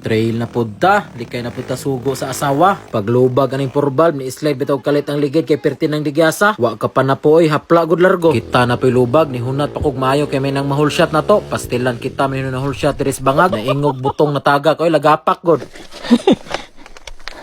Trail na punta, likay na punta sugo sa asawa. Paglubag aning purbal, ni islay bitaw kalit ang ligid kay perti ng digyasa. Wa ka pa na po oy, hapla gud largo. Kita na po'y lubag, ni hunat pa kog maayo kay may nang mahulshot na to. Pastilan kita may na hulshot diris bangag. Naingog butong na tagak, oy lagapak gud.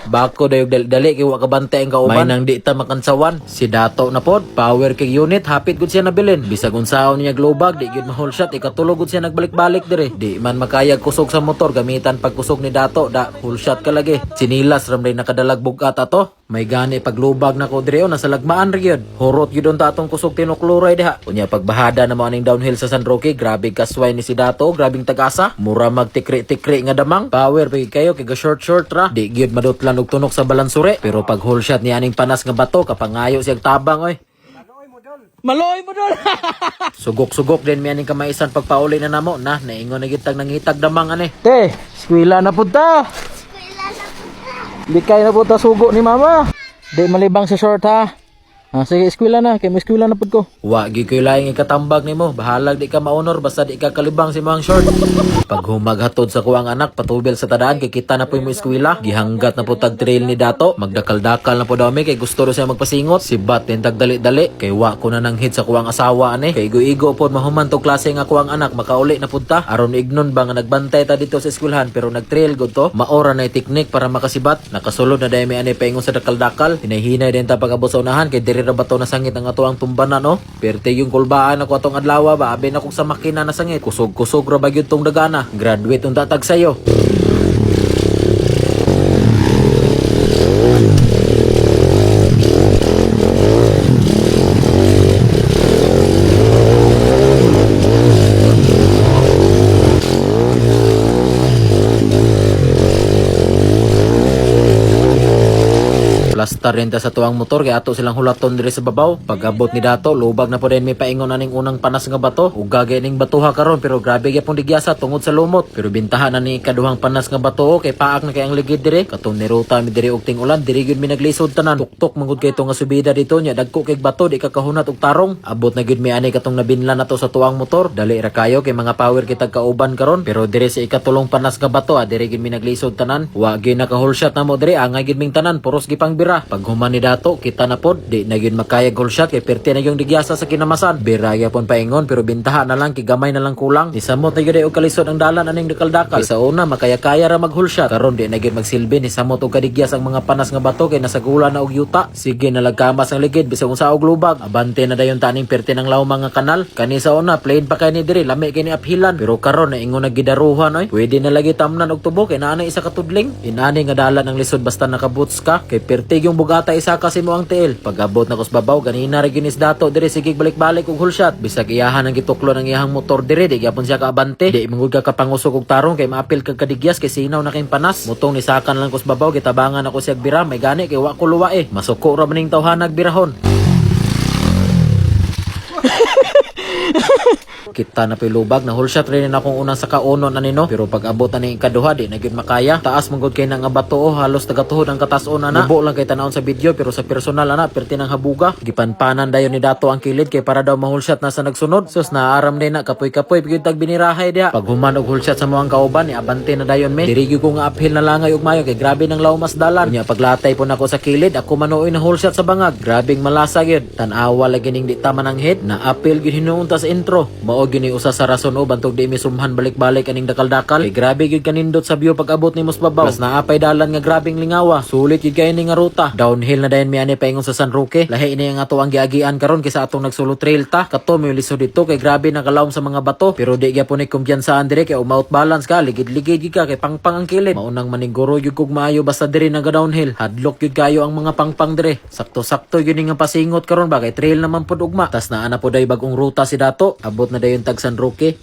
Bako dayog dali kay wa ka bantay ang kauban. May nang di ta makansawan. Si Dato na pod, power kay unit, hapit gud siya nabilin. Bisag unsaon niya globag, di gyud mahol shot, ikatulog gud siya nagbalik-balik dire. Di man makayag kusog sa motor gamitan pagkusog ni Dato, da full shot ka lagi. Sinilas ram day nakadalag bugat ato. May gani paglubag na ko dire nasa lagmaan ra gyud. Horot gyud ta atong kusog tinokluray diha. Unya pagbahada na mo aning downhill sa San Roque, grabe kasway ni si Dato, grabing tagasa. Mura magtikri-tikri nga damang. Power pay kayo kay short ra. Di gyud madutlan og tunok sa balansure, pero pag hole shot ni aning panas nga bato kapangayo siyang tabang oy. Maloy mo dol. Sugok-sugok din mi aning kamaisan pagpauli na namo na naingon na gitag nangitag damang ani. Te, eskwela na punta. Likay na po ta sugo ni mama. Di malibang sa short ha. Sige, eskwela na. Kaya may eskwela na po ko. Wagi ko laing ikatambag ni mo. Bahalag di ka maunor basta di ka kalibang si mga short. Pag humaghatod sa kuwang anak, patubil sa tadaan kay kita na po mo eskwela. Gihanggat na po tag trail ni Dato. Magdakal-dakal na po daw kay gusto ro siya magpasingot. Si Bat din tag dali-dali. Kay wa ko na nang hit sa kuwang asawa ani. Kay igo-igo po mahuman to klase nga kuwang anak. Makauli na punta. Aron ignon ba nga nagbantay ta dito sa eskwelahan pero nag-trail gud to. Maora na teknik para makasibat. Nakasulod na dahil may ani paingon sa dakal-dakal. Hinahinay din ta pag-abot sa unahan kay diri ra bato na sangit ang ato ang tumbanan no. Perte yung kulbaan ako atong adlaw ba. Abi na kog sa makina na sangit. Kusog-kusog ra bagyud tong dagana. Graduate unta tag sayo. Plastar rin ta sa tuwang motor kay ato silang hulaton dire sa babaw. Pag-abot ni Dato, lubag na po din may paingon aning unang panas nga bato. Ugagay ning batuha karon pero grabe gyapon digyasa tungod sa lumot. Pero bintahan na ni kaduhang panas nga bato kay paak na kay ang ligid dire. Katong niruta mi dire og ting-ulan, diri gyud mi naglisod tanan. Tuktok mangud kay to nga subida dito nya dagko kay bato di ka kahunat og tarong. Abot na gyud mi ani katong nabinlan nato sa tuwang motor. Dali ra kayo kay mga power kitag kauban karon pero dire sa ikatulong panas nga bato diri gyud mi naglisod tanan. Wa gyud naka-hole shot na mo dire, angay gyud ming tanan, puros gipang bira. Pag human ni Dato, kita na pod, di na yun makayag goal shot kay perti na yung digyasa sa kinamasan. Biraya pon paingon pero bintaha na lang, kigamay na lang kulang. Nisamot na yun og kalisod ang dalan aning dakal-dakal. Sa una, makaya-kaya ra mag-hole shot. Karon di na yun magsilbi, nisamot og kadigyas ang mga panas nga bato kay nasagula na og yuta. Sige nalagkamas ang ligid, bisag unsa og lubag. Abante na dayon taning perti ng lawmang nga kanal. Kani sa una, plain pa kay ni diri, lami kay ni aphilan. Pero karon naingon na gidaruhan oy. Pwede na lagi tamnan og tubo kay naana isa ka tudling. Inani nga dalan ang lisod basta nakaboots ka kay perti yung bugata isa kasi mo ang tiil. Pag-abot na kus babaw ganina ra ginis Dato dire sige balik-balik og hulshot. Bisag iyahan ang gituklo ng iyang motor dire di gyapon siya kaabante. Di mangud ka kapangusog og tarong kay maapil kag kadigyas kay sinaw na kay panas. Mutong ni sakan lang kus babaw gitabangan ako siya bira may gani kay wa ko luwae. Masuko ra maning tawhanag birahon. Kita na pilubag na hulshot rin na akong unang sa kaunon na nino pero pag abot na ni ikaduha di na gyud makaya. Taas manggod kay nga bato halos tagatuhod ang katas-on na. Bubo lang kay tanawon sa video pero sa personal ana perti nang habuga. Gipanpanan dayon ni Dato ang kilid kay para daw mahulshot na sa nagsunod. Sus naaram din na kapoy-kapoy gyud tag binirahay diha. Pag human og hulshot sa mga kauban ni abante na dayon me. Diri gyud ko nga uphill na langay og mayo kay grabe nang lawmas dalan. Unya paglatay po nako sa kilid ako manuoy na hulshot sa bangag. Grabing malasa gyud. Tan-awa lagi ning di tama nang hit na apil gyud hinuunta sa intro. Mao gini usa sa rason o bantog di mi sumhan balik-balik aning dakal-dakal. Kay grabe gyud kanindot sa view pag abot ni mos babaw. Mas naapay dalan nga grabing lingawa. Sulit gyud kay ni nga ruta. Downhill na dayon mi ani paingon sa San Roque. Lahi ini nga ato ang giagian karon kaysa atong nagsolo trail ta. Kato mi lisod dito kay grabe nakalawom sa mga bato. Pero di gyapon ni kumpiyansaan dire kay umount balance ka, ligid-ligid gyud ka kay pangpang ang kilid. Maunang maniguro gyud kog maayo basta dire naga downhill. Hadlok gyud kayo ang mga pangpang dire. Sakto-sakto gyud nga pasingot karon ba kay trail naman pud ugma. Tas naa na pud ay bagong ruta si Dato. Abot na dayon tag San Roque.